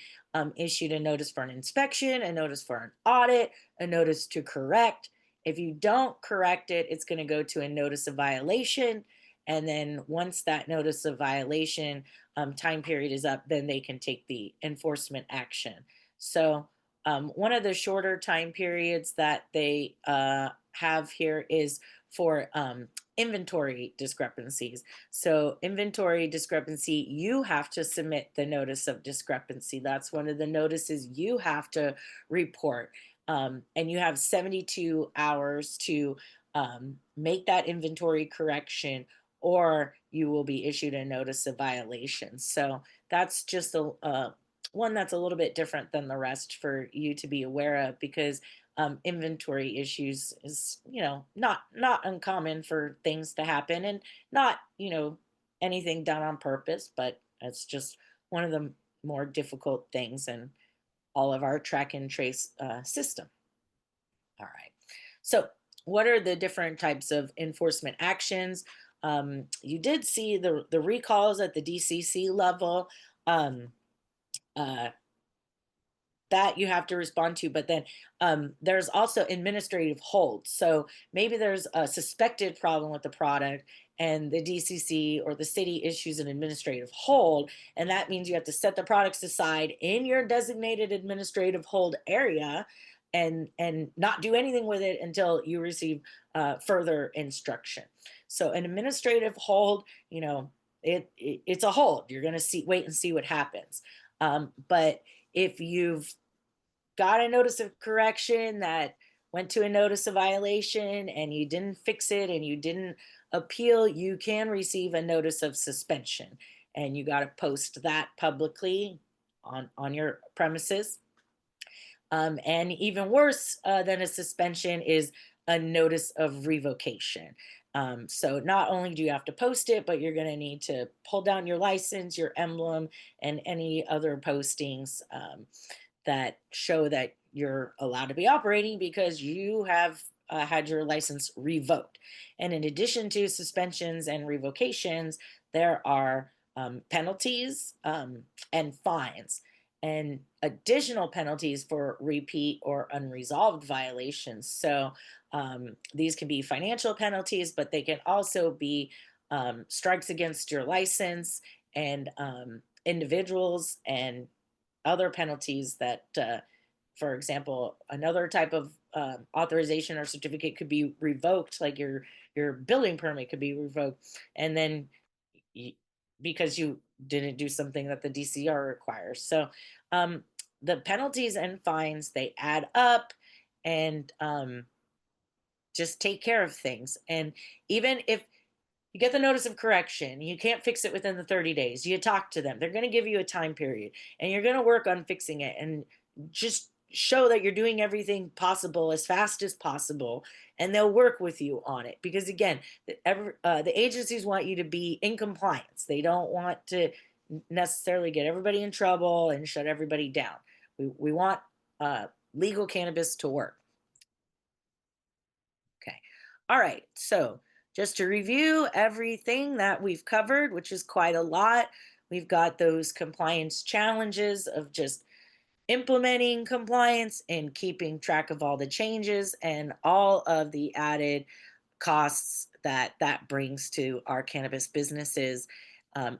issued a notice for an inspection, a notice for an audit, a notice to correct. If you don't correct it, it's going to go to a notice of violation. And then once that notice of violation time period is up, then they can take the enforcement action. So one of the shorter time periods that they have here is for inventory discrepancies. So, inventory discrepancy, you have to submit the notice of discrepancy. That's one of the notices you have to report. And you have 72 hours to make that inventory correction, or you will be issued a notice of violation. So, that's just a one that's a little bit different than the rest for you to be aware of, because inventory issues is, not uncommon for things to happen, and not, anything done on purpose, but it's just one of the more difficult things in all of our track and trace system. All right. So, what are the different types of enforcement actions? You did see the recalls at the DCC level. Um, uh, that you have to respond to, but then there's also administrative hold. So maybe there's a suspected problem with the product, and the DCC or the city issues an administrative hold, and that means you have to set the products aside in your designated administrative hold area, and not do anything with it until you receive further instruction. So an administrative hold, it's a hold. You're going to wait and see what happens. But if you've got a notice of correction that went to a notice of violation and you didn't fix it and you didn't appeal, you can receive a notice of suspension. And you got to post that publicly on your premises. And even worse than a suspension is a notice of revocation. So not only do you have to post it, but you're going to need to pull down your license, your emblem, and any other postings that show that you're allowed to be operating because you have had your license revoked. And in addition to suspensions and revocations, there are penalties and fines and additional penalties for repeat or unresolved violations. So these can be financial penalties, but they can also be strikes against your license and individuals and other penalties that, for example, another type of authorization or certificate could be revoked, like your building permit could be revoked, and then y- because you didn't do something that the DCR requires. So um, the penalties and fines they add up, and just take care of things. And even if you get the notice of correction, you can't fix it within the 30 days. You talk to them. They're going to give you a time period and you're going to work on fixing it and just show that you're doing everything possible as fast as possible and they'll work with you on it because again the agencies want you to be in compliance. They don't want to necessarily get everybody in trouble and shut everybody down. We want legal cannabis to work. Okay. All right. So, just to review everything that we've covered, which is quite a lot, we've got those compliance challenges of just implementing compliance and keeping track of all the changes and all of the added costs that that brings to our cannabis businesses.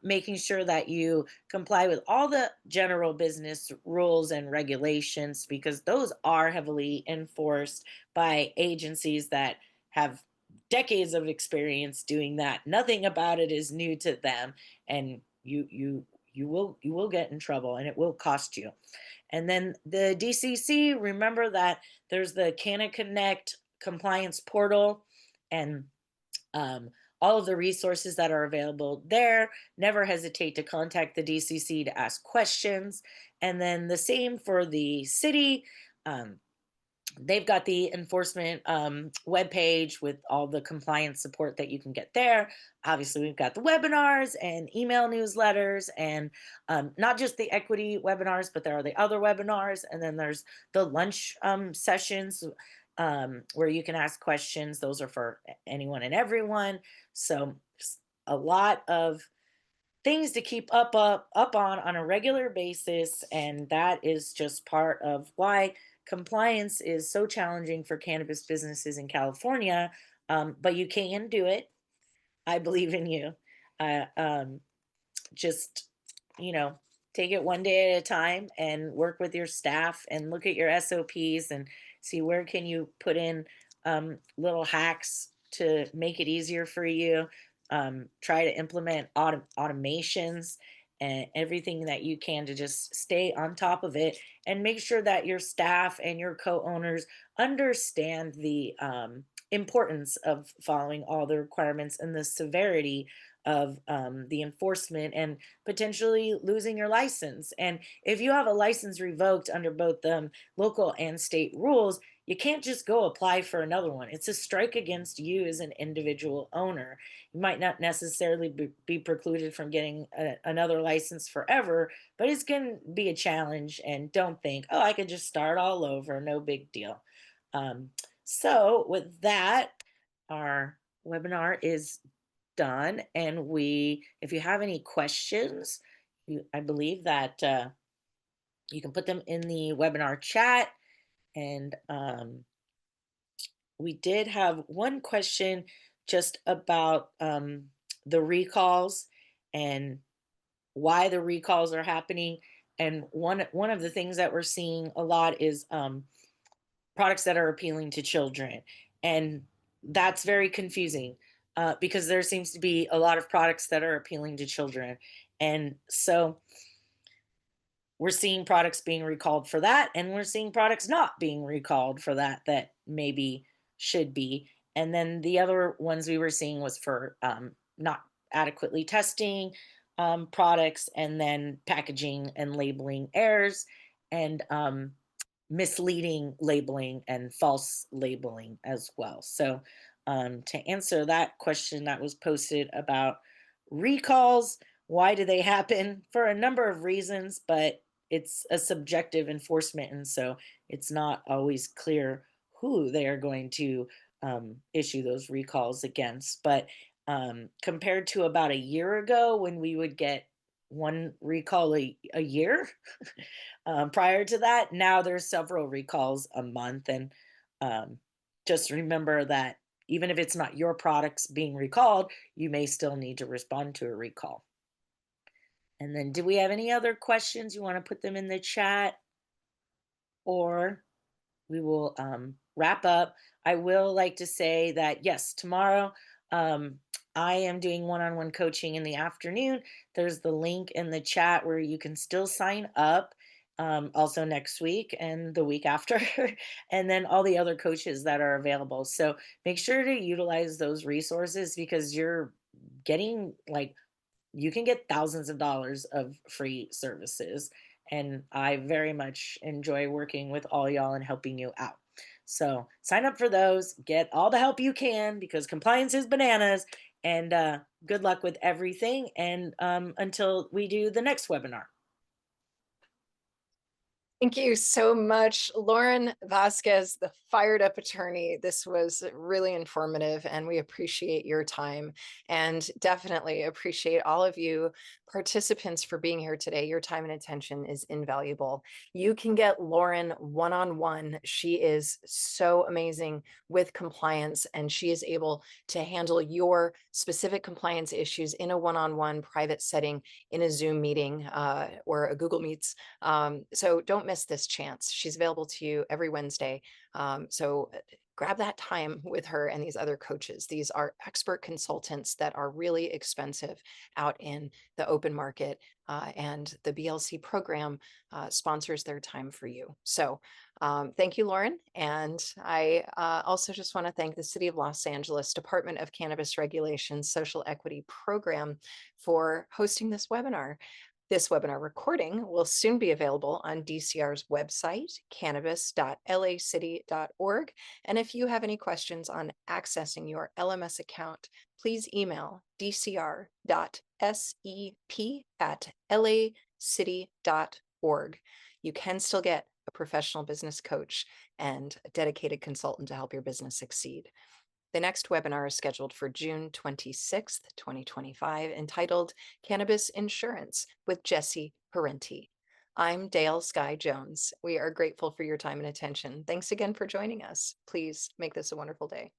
Making sure that you comply with all the general business rules and regulations because those are heavily enforced by agencies that have decades of experience doing that. Nothing about it is new to them, and you will get in trouble, and it will cost you. And then the DCC, remember that there's the Canna Connect compliance portal and um, all of the resources that are available there. Never hesitate to contact the DCC to ask questions. And then the same for the city. Um, they've got the enforcement webpage with all the compliance support that you can get there. Obviously, we've got the webinars and email newsletters, and not just the equity webinars, but there are the other webinars. And then there's the lunch sessions where you can ask questions. Those are for anyone and everyone. So, a lot of things to keep up on a regular basis, and that is just part of why compliance is so challenging for cannabis businesses in California. But you can do it. I believe in you. Just you know take it one day at a time and work with your staff and look at your SOPs and see where can you put in little hacks to make it easier for you. Try to implement automations and everything that you can to just stay on top of it and make sure that your staff and your co-owners understand the importance of following all the requirements and the severity of the enforcement and potentially losing your license. And if you have a license revoked under both local and state rules, you can't just go apply for another one. It's a strike against you as an individual owner. You might not necessarily be precluded from getting another license forever, but it's going to be a challenge. And don't think, oh, I could just start all over, no big deal. Um, so, with that, our webinar is done. And if you have any questions, I believe that you can put them in the webinar chat. And we did have one question just about the recalls and why the recalls are happening. And one of the things that we're seeing a lot is products that are appealing to children. And that's very confusing because there seems to be a lot of products that are appealing to children. And so we're seeing products being recalled for that, and we're seeing products not being recalled for that that maybe should be. And then the other ones we were seeing was for not adequately testing products, and then packaging and labeling errors, and misleading labeling and false labeling as well. So, to answer that question that was posted about recalls, why do they happen? For a number of reasons, but it's a subjective enforcement, and so it's not always clear who they are going to issue those recalls against. But compared to about a year ago when we would get one recall a year, prior to that, now there's several recalls a month. And um, just remember that even if it's not your products being recalled, you may still need to respond to a recall. And then, do we have any other questions? You want to put them in the chat, or we will wrap up. I will like to say that yes, tomorrow um, I am doing one on one coaching in the afternoon. There's the link in the chat where you can still sign up. Also, next week and the week after, and then all the other coaches that are available. So make sure to utilize those resources because you're getting like you can get thousands of dollars of free services. And I very much enjoy working with all y'all and helping you out. So sign up for those, get all the help you can because compliance is bananas. And good luck with everything. And until we do the next webinar. Thank you so much, Lauren Vasquez, the fired up attorney. This was really informative, and we appreciate your time and definitely appreciate all of you participants for being here today. Your time and attention is invaluable. You can get Lauren one-on-one. She is so amazing with compliance, and she is able to handle your specific compliance issues in a one-on-one private setting in a Zoom meeting or a Google Meets. So don't miss this chance. She's available to you every Wednesday. So grab that time with her and these other coaches. These are expert consultants that are really expensive out in the open market. And the BLC program sponsors their time for you. So thank you, Lauren. And I also just want to thank the City of Los Angeles Department of Cannabis Regulation Social Equity Program for hosting this webinar. This webinar recording will soon be available on DCR's website, cannabis.lacity.org. And if you have any questions on accessing your LMS account, please email dcr.sep@lacity.org. You can still get a professional business coach and a dedicated consultant to help your business succeed. The next webinar is scheduled for June 26th, 2025, entitled Cannabis Insurance with Jesse Parenti. I'm Dale Sky Jones. We are grateful for your time and attention. Thanks again for joining us. Please make this a wonderful day.